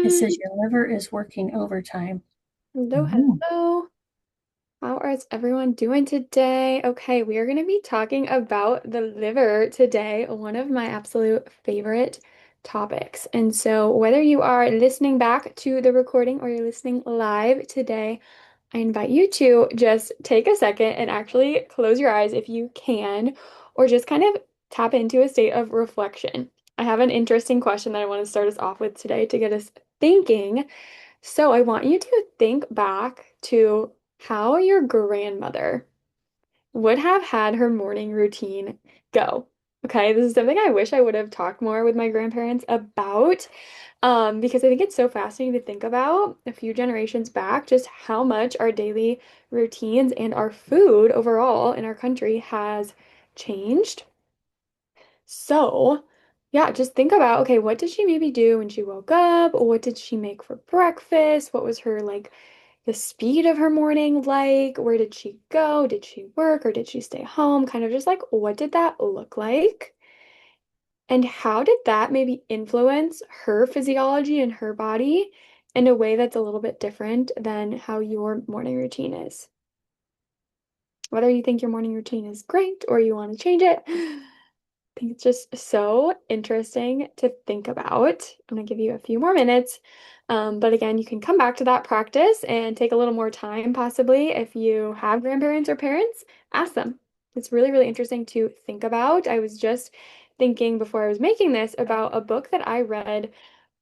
It says everyone. your liver is working overtime. Hello, Mhm. hello. How is everyone doing today? Okay, we are going to be talking about the liver today, one of my absolute favorite topics. And so, whether you are listening back to the recording or you're listening live today, I invite you to just take a second and actually close your eyes if you can, or just kind of tap into a state of reflection. I have an interesting question that I want to start us off with today to get us thinking. So I want you to think back to how your grandmother would have had her morning routine go. Okay, this is something I wish I would have talked more with my grandparents about, because I think it's so fascinating to think about a few generations back, just how much our daily routines and our food overall in our country has changed. So, yeah, just think about, okay, what did she maybe do when she woke up? What did she make for breakfast? What was her like the speed of her morning like? Where did she go? Did she work or did she stay home? Kind of just like, what did that look like? And how did that maybe influence her physiology and her body in a way that's a little bit different than how your morning routine is? Whether you think your morning routine is great or you want to change it, I think it's just so interesting to think about. I'm going to give you a few more minutes. But again, you can come back to that practice and take a little more time, possibly. If you have grandparents or parents, ask them. It's really, really interesting to think about. I was just thinking before I was making this about a book that I read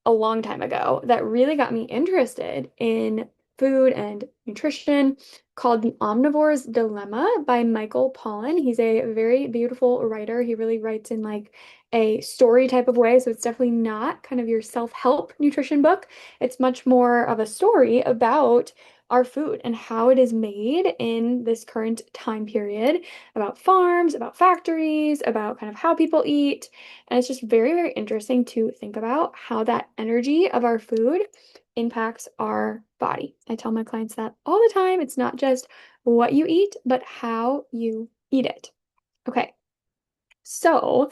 a long time ago that really got me interested in food and nutrition called The Omnivore's Dilemma by Michael Pollan. He's a very beautiful writer. He really writes in like a story type of way. So it's definitely not kind of your self-help nutrition book. It's much more of a story about our food and how it is made in this current time period, about farms, about factories, about kind of how people eat. And it's just very, very interesting to think about how that energy of our food impacts our body. I tell my clients that all the time. It's not just what you eat, but how you eat it. Okay, so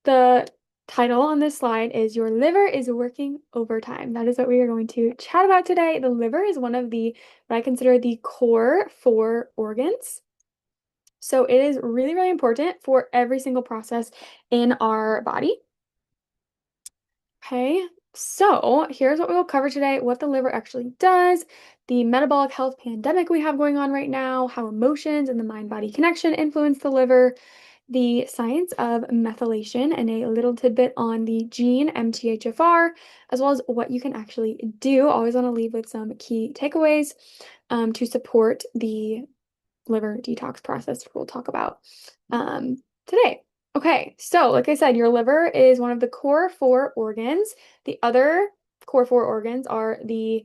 the title on this slide is Your Liver is Working Overtime. That is what we are going to chat about today. The liver is one of the, what I consider the core four organs. So it is really, really important for every single process in our body. Okay, so here's what we will cover today, what the liver actually does, the metabolic health pandemic we have going on right now, how emotions and the mind-body connection influence the liver, the science of methylation, and a little tidbit on the gene MTHFR, as well as what you can actually do. Always want to leave with some key takeaways to support the liver detox process we'll talk about today. Okay, so like I said, your liver is one of the core four organs. The other core four organs are the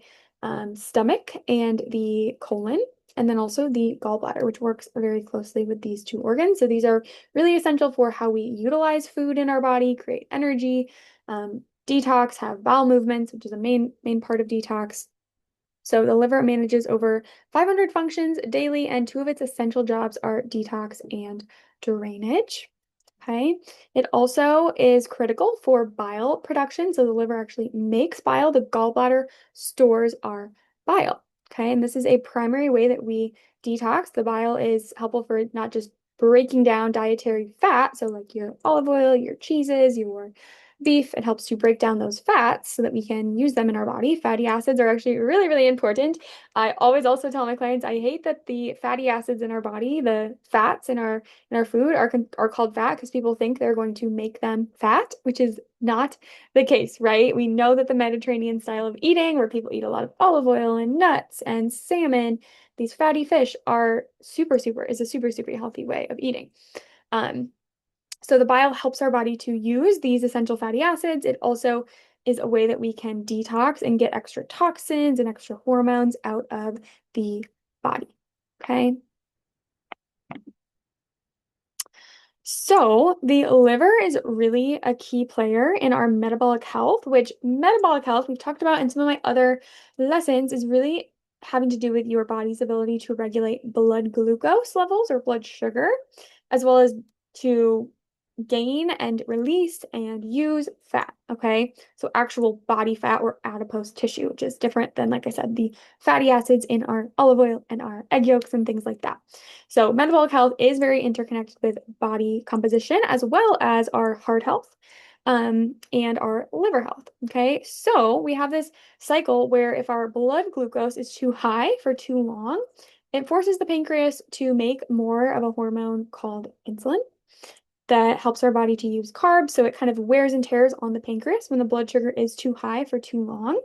stomach and the colon, and then also the gallbladder, which works very closely with these two organs. So these are really essential for how we utilize food in our body, create energy, detox, have bowel movements, which is a main part of detox. So the liver manages over 500 functions daily, and two of its essential jobs are detox and drainage. Okay. It also is critical for bile production. So the liver actually makes bile. The gallbladder stores our bile. Okay. And this is a primary way that we detox. The bile is helpful for not just breaking down dietary fat, so like your olive oil, your cheeses, your beef. It helps to break down those fats so that we can use them in our body. Fatty acids are actually really, really important. I always also tell my clients I hate that the fatty acids in our body, the fats in our food are called fat because people think they're going to make them fat, which is not the case, right? We know that the Mediterranean style of eating, where people eat a lot of olive oil and nuts and salmon, these fatty fish are is a super healthy way of eating. Um, so the bile helps our body to use these essential fatty acids. It also is a way that we can detox and get extra toxins and extra hormones out of the body. Okay. So the liver is really a key player in our metabolic health, which metabolic health we've talked about in some of my other lessons is really having to do with your body's ability to regulate blood glucose levels or blood sugar, as well as to gain and release and use fat. Okay. So actual body fat or adipose tissue, which is different than, like I said, the fatty acids in our olive oil and our egg yolks and things like that. So metabolic health is very interconnected with body composition as well as our heart health. And our liver health. Okay, so we have this cycle where if our blood glucose is too high for too long, it forces the pancreas to make more of a hormone called insulin that helps our body to use carbs. So it kind of wears and tears on the pancreas when the blood sugar is too high for too long.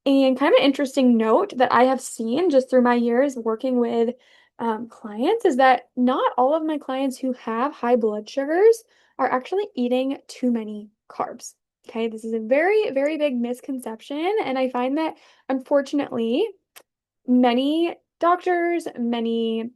And kind of an interesting note that I have seen just through my years working with clients is that not all of my clients who have high blood sugars are actually eating too many carbs. Okay, this is a very, very big misconception. And I find that unfortunately, many doctors, many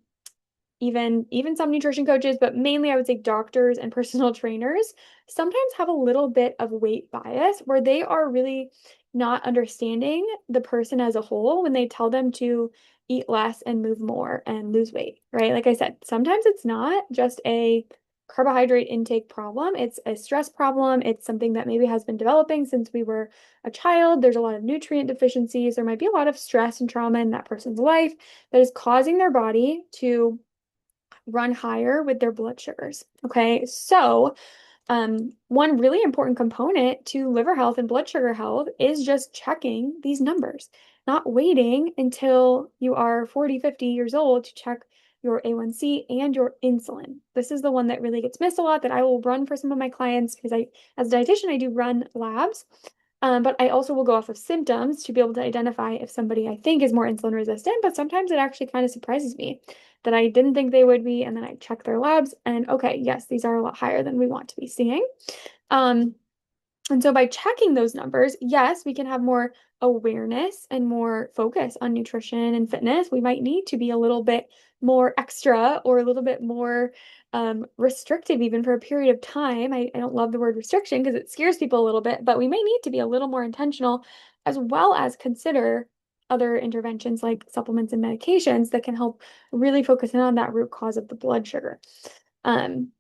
even some nutrition coaches, but mainly I would say doctors and personal trainers sometimes have a little bit of weight bias where they are really not understanding the person as a whole when they tell them to eat less and move more and lose weight, right? Like I said, sometimes it's not just a carbohydrate intake problem, it's a stress problem. It's something that maybe has been developing since we were a child. There's a lot of nutrient deficiencies. There might be a lot of stress and trauma in that person's life that is causing their body to run higher with their blood sugars. Okay, so one really important component to liver health and blood sugar health is just checking these numbers, not waiting until you are 40, 50 years old to check your A1C and your insulin. This is the one that really gets missed a lot that I will run for some of my clients because as a dietitian, I do run labs. But I also will go off of symptoms to be able to identify if somebody I think is more insulin resistant, but sometimes it actually kind of surprises me that I didn't think they would be. And then I check their labs and okay, yes, these are a lot higher than we want to be seeing. Um, and so by checking those numbers, yes, we can have more awareness and more focus on nutrition and fitness. We might need to be a little bit more extra or a little bit more restrictive, even for a period of time. I don't love the word restriction because it scares people a little bit, but we may need to be a little more intentional as well as consider other interventions like supplements and medications that can help really focus in on that root cause of the blood sugar. Um,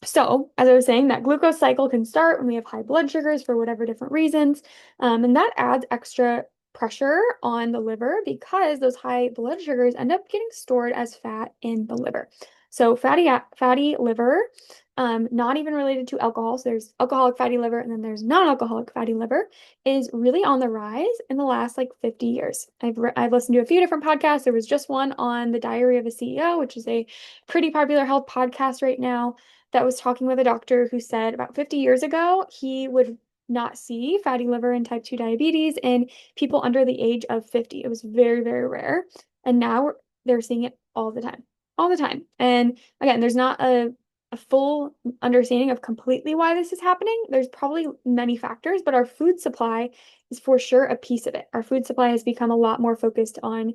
so, as I was saying, that glucose cycle can start when we have high blood sugars for whatever different reasons. And that adds extra pressure on the liver because those high blood sugars end up getting stored as fat in the liver. So, fatty liver, not even related to alcohol. So, there's alcoholic fatty liver and then there's non-alcoholic fatty liver, is really on the rise in the last like 50 years. I've listened to a few different podcasts. There was just one on the Diary of a CEO, which is a pretty popular health podcast right now that was talking with a doctor who said about 50 years ago, he would not see fatty liver and type 2 diabetes in people under the age of 50. It was very, very rare. And now they're seeing it all the time, all the time. And again, there's not a full understanding of completely why this is happening. There's probably many factors, but our food supply is for sure a piece of it. Our food supply has become a lot more focused on,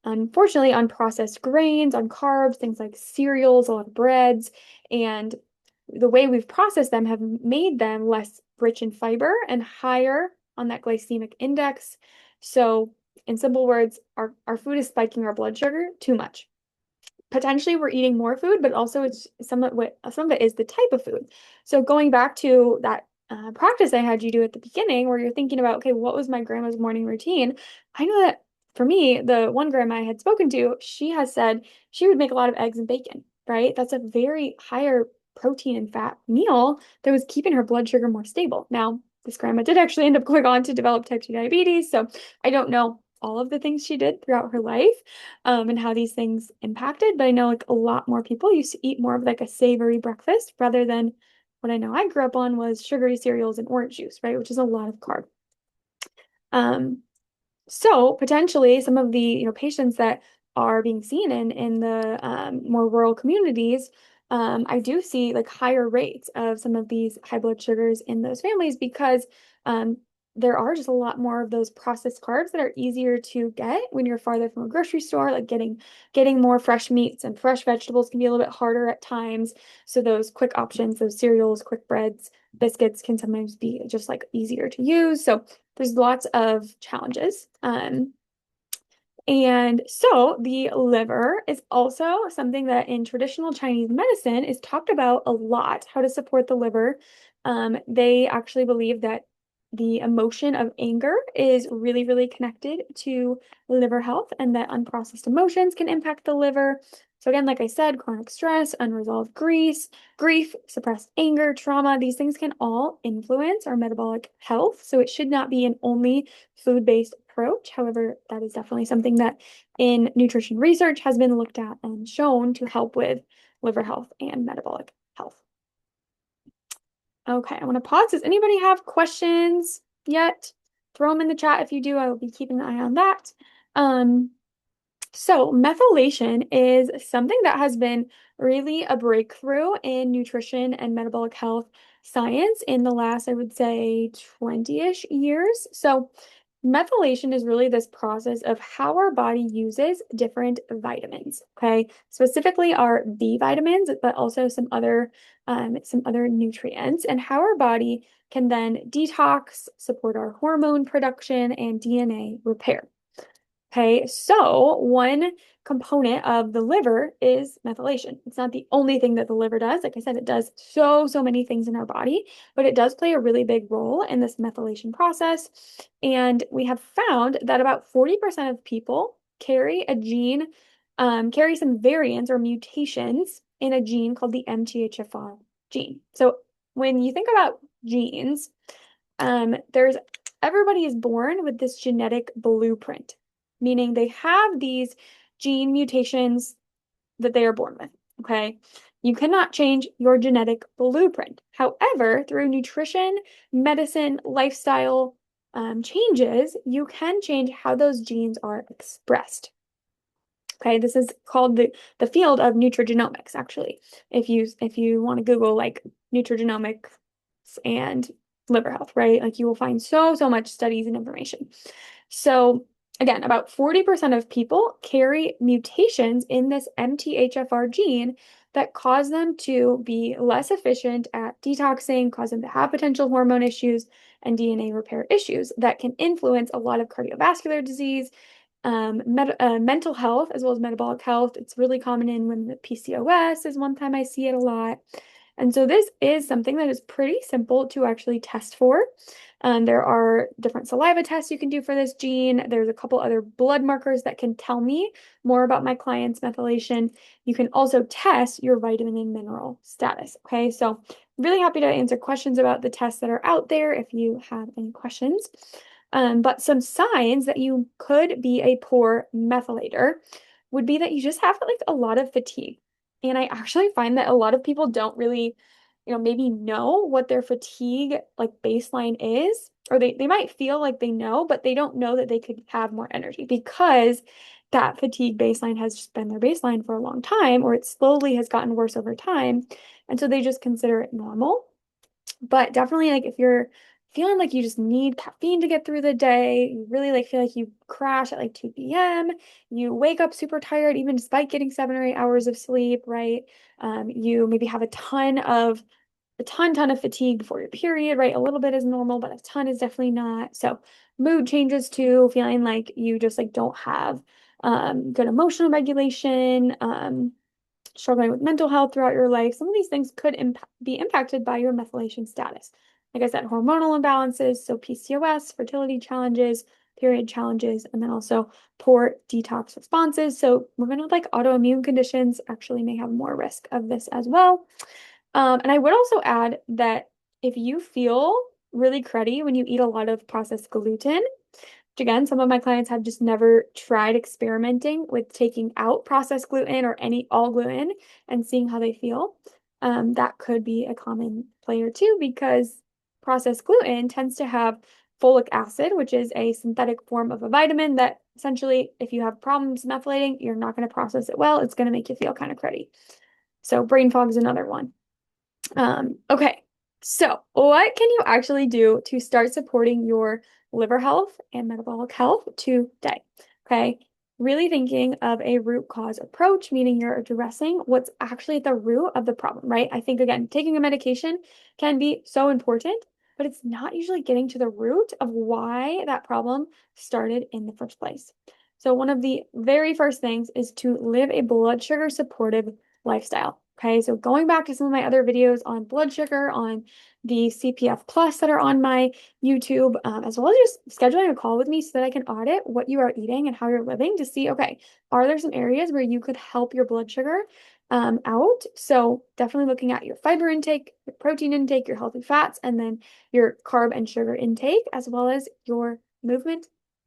unfortunately, on processed grains, on carbs, things like cereals, a lot of breads, and the way we've processed them have made them less rich in fiber and higher on that glycemic index. So, in simple words, our food is spiking our blood sugar too much. Potentially we're eating more food, but also it's some of it is the type of food. So going back to that practice I had you do at the beginning, where you're thinking about, okay, what was my grandma's morning routine? I know that for me, the one grandma I had spoken to, she has said she would make a lot of eggs and bacon, right? That's a very higher protein and fat meal that was keeping her blood sugar more stable. Now, this grandma did actually end up going on to develop type 2 diabetes, so I don't know all of the things she did throughout her life and how these things impacted. But I know like a lot more people used to eat more of like a savory breakfast rather than what I know I grew up on was sugary cereals and orange juice, right? Which is a lot of carb. Um, so potentially some of the patients that are being seen in the more rural communities, I do see like higher rates of some of these high blood sugars in those families because um, there are just a lot more of those processed carbs that are easier to get when you're farther from a grocery store. Like getting more fresh meats and fresh vegetables can be a little bit harder at times. So those quick options, those cereals, quick breads, biscuits can sometimes be just like easier to use. So there's lots of challenges. And so the liver is also something that in traditional Chinese medicine is talked about a lot, how to support the liver. They actually believe that the emotion of anger is really, really connected to liver health and that unprocessed emotions can impact the liver. So again, like I said, chronic stress, unresolved grief, suppressed anger, trauma, these things can all influence our metabolic health. So it should not be an only food-based approach. However, that is definitely something that in nutrition research has been looked at and shown to help with liver health and metabolic health. Okay, I want to pause. Does anybody have questions yet? Throw them in the chat if you do. I will be keeping an eye on that. Um, so methylation is something that has been really a breakthrough in nutrition and metabolic health science in the last, I would say, 20-ish years. So methylation is really this process of how our body uses different vitamins, okay? Specifically our B vitamins, but also some other nutrients, and how our body can then detox, support our hormone production, and DNA repair. Okay, so one component of the liver is methylation. It's not the only thing that the liver does. Like I said, it does so many things in our body, but it does play a really big role in this methylation process. And we have found that about 40% of people carry a gene, carry some variants or mutations in a gene called the MTHFR gene. So when you think about genes, there's everybody is born with this genetic blueprint, meaning they have these gene mutations that they are born with. Okay. You cannot change your genetic blueprint. However, through nutrition, medicine, lifestyle changes, you can change how those genes are expressed. Okay, this is called the field of nutrigenomics, actually. If you want to Google like nutrigenomics and liver health, right? Like you will find so much studies and information. So again, about 40% of people carry mutations in this MTHFR gene that cause them to be less efficient at detoxing, cause them to have potential hormone issues and DNA repair issues that can influence a lot of cardiovascular disease, mental health as well as metabolic health. It's really common in women with PCOS is one time I see it a lot. And so this is something that is pretty simple to actually test for. There are different saliva tests you can do for this gene. There's a couple other blood markers that can tell me more about my client's methylation. You can also test your vitamin and mineral status. Okay, so really happy to answer questions about the tests that are out there if you have any questions. But some signs that you could be a poor methylator would be that you just have like a lot of fatigue. And I actually find that a lot of people don't really, maybe know what their fatigue like baseline is, or they might feel like they know, but they don't know that they could have more energy because that fatigue baseline has just been their baseline for a long time, or it slowly has gotten worse over time. And so they just consider it normal. But definitely like if you're feeling like you just need caffeine to get through the day, you really like feel like you crash at like 2 p.m., you wake up super tired even despite getting 7 or 8 hours of sleep, right? You maybe have a ton of fatigue before your period, right? A little bit is normal, but a ton is definitely not. So mood changes too, feeling like you just like don't have good emotional regulation, struggling with mental health throughout your life, some of these things could be impacted by your methylation status. Like I said, hormonal imbalances, so PCOS, fertility challenges, period challenges, and then also poor detox responses. So women with like autoimmune conditions actually may have more risk of this as well. And I would also add that if you feel really cruddy when you eat a lot of processed gluten, which again, some of my clients have just never tried experimenting with taking out processed gluten or any all gluten and seeing how they feel. That could be a common player too, because processed gluten tends to have folic acid, which is a synthetic form of a vitamin that essentially, if you have problems methylating, you're not going to process it well. It's going to make you feel kind of cruddy. So brain fog is another one. Okay, so what can you actually do to start supporting your liver health and metabolic health today? Okay, really thinking of a root cause approach, meaning you're addressing what's actually at the root of the problem, right? I think, again, taking a medication can be so important, but it's not usually getting to the root of why that problem started in the first place. So one of the very first things is to live a blood sugar supportive lifestyle. Okay, so going back to some of my other videos on blood sugar, on the CPF Plus that are on my YouTube, as well as just scheduling a call with me so that I can audit what you are eating and how you're living to see, okay, are there some areas where you could help your blood sugar out? So definitely looking at your fiber intake, your protein intake, your healthy fats, and then your carb and sugar intake, as well as your movement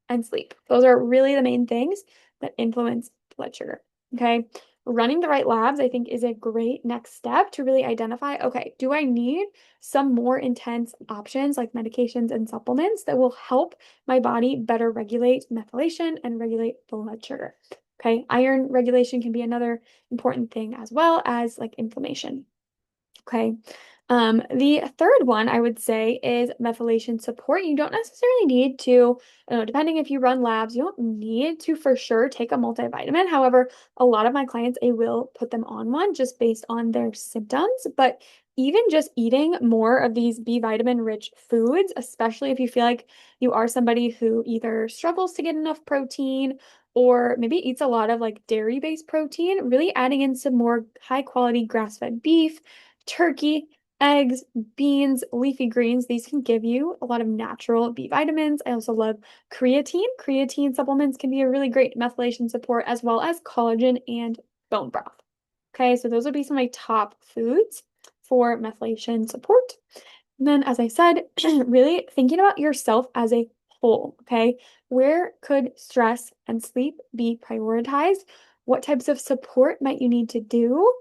and sleep. Those are really the main things that influence blood sugar. Okay. Running the right labs, I think, is a great next step to really identify, okay, do I need some more intense options like medications and supplements that will help my body better regulate methylation and regulate blood sugar? Okay. Iron regulation can be another important thing as well as like inflammation. Okay. The third one I would say is methylation support. You don't necessarily need to, depending if you run labs, you don't need to for sure take a multivitamin. However, a lot of my clients, I will put them on one just based on their symptoms. But even just eating more of these B vitamin rich foods, especially if you feel like you are somebody who either struggles to get enough protein or maybe eats a lot of like dairy based protein, really adding in some more high quality grass fed beef, turkey, eggs, beans, leafy greens. These can give you a lot of natural B vitamins. I also love creatine. Creatine supplements can be a really great methylation support as well as collagen and bone broth. Okay, so those would be some of my top foods for methylation support. And then, as I said, really thinking about yourself as a whole. Okay, where could stress and sleep be prioritized? What types of support might you need to do?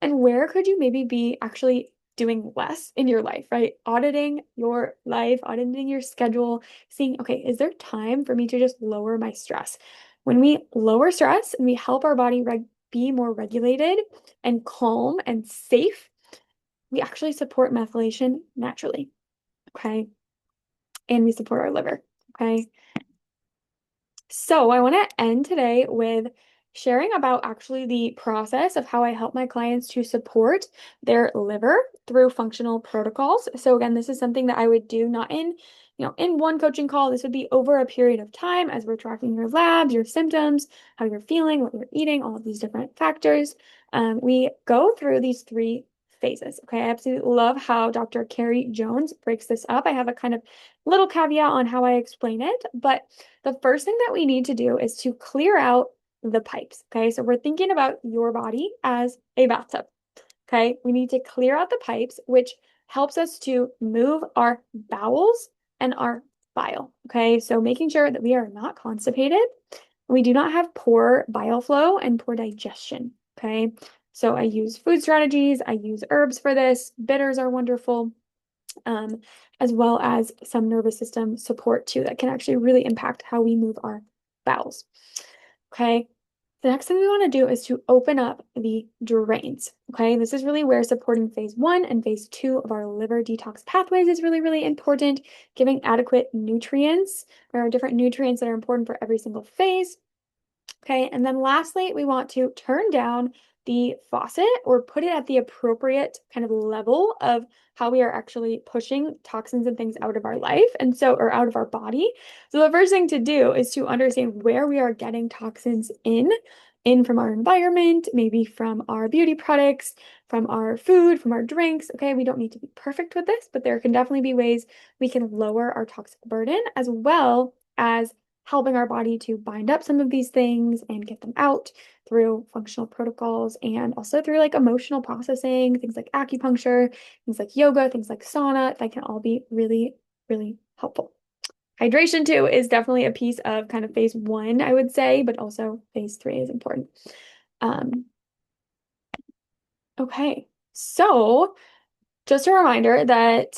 And where could you maybe be actually doing less in your life, right? Auditing your life, auditing your schedule, seeing, okay, is there time for me to just lower my stress? When we lower stress and we help our body be more regulated and calm and safe, we actually support methylation naturally, okay? And we support our liver, okay? So I want to end today with sharing about actually the process of how I help my clients to support their liver through functional protocols. So again, this is something that I would do not in one coaching call. This would be over a period of time as we're tracking your labs, your symptoms, how you're feeling, what you're eating, all of these different factors. We go through these three phases. Okay, I absolutely love how Dr. Carrie Jones breaks this up. I have a kind of little caveat on how I explain it, but the first thing that we need to do is to clear out the pipes. Okay, so we're thinking about your body as a bathtub. Okay, we need to clear out the pipes, which helps us to move our bowels and our bile. Okay, so making sure that we are not constipated, we do not have poor bile flow and poor digestion. Okay, so I use food strategies, I use herbs for this, bitters are wonderful. Um, as well as some nervous system support too that can actually really impact how we move our bowels. Okay. The next thing we want to do is to open up the drains. Okay. This is really where supporting phase 1 and phase 2 of our liver detox pathways is really, really important. Giving adequate nutrients. There are different nutrients that are important for every single phase. Okay, and then lastly, we want to turn down the faucet or put it at the appropriate kind of level of how we are actually pushing toxins and things out of our life or out of our body. So the first thing to do is to understand where we are getting toxins in from our environment, maybe from our beauty products, from our food, from our drinks. Okay, we don't need to be perfect with this, but there can definitely be ways we can lower our toxic burden as well as helping our body to bind up some of these things and get them out through functional protocols and also through like emotional processing, things like acupuncture, things like yoga, things like sauna, that can all be really, really helpful. Hydration too is definitely a piece of kind of phase 1, I would say, but also phase 3 is important. Um, okay, so just a reminder that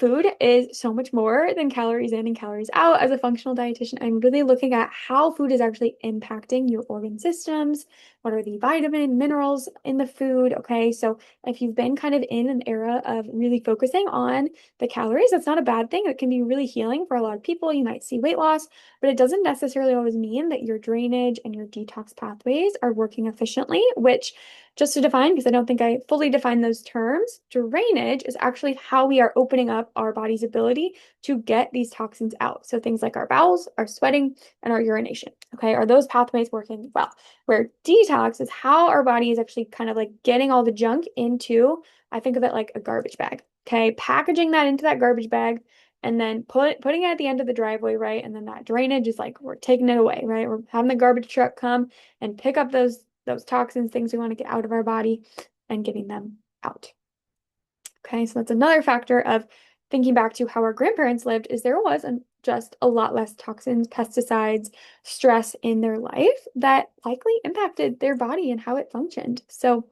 food is so much more than calories in and calories out. As a functional dietitian, I'm really looking at how food is actually impacting your organ systems, What are the vitamin, minerals in the food? Okay, so if you've been kind of in an era of really focusing on the calories, that's not a bad thing. It can be really healing for a lot of people. You might see weight loss, but it doesn't necessarily always mean that your drainage and your detox pathways are working efficiently, which just to define, because I don't think I fully define those terms, drainage is actually how we are opening up our body's ability to get these toxins out. So things like our bowels, our sweating, and our urination. Okay, are those pathways working well? Where detox is how our body is actually kind of like getting all the junk into, I think of it like a garbage bag. Okay, packaging that into that garbage bag and then putting it at the end of the driveway, right? And then that drainage is like we're taking it away, right? We're having the garbage truck come and pick up those toxins, things we want to get out of our body and getting them out. Okay, so that's another factor of thinking back to how our grandparents lived is there was just a lot less toxins, pesticides, stress in their life that likely impacted their body and how it functioned. So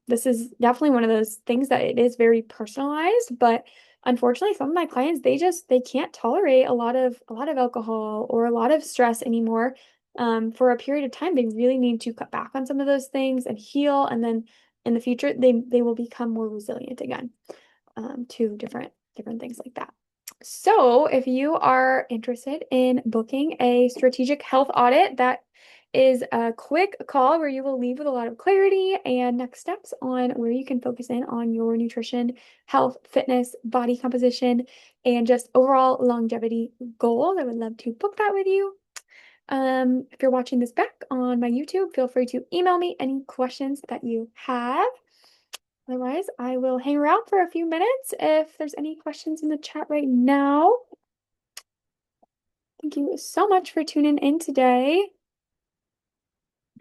this is definitely one of those things that it is very personalized, but unfortunately, some of my clients they can't tolerate a lot of alcohol or a lot of stress anymore. For a period of time, they really need to cut back on some of those things and heal, and then in the future, they will become more resilient again to different things like that. So, if you are interested in booking a strategic health audit, that is a quick call where you will leave with a lot of clarity and next steps on where you can focus in on your nutrition, health, fitness, body composition, and just overall longevity goals. I would love to book that with you. If you're watching this back on my YouTube, feel free to email me any questions that you have. Otherwise, I will hang around for a few minutes if there's any questions in the chat right now. Thank you so much for tuning in today.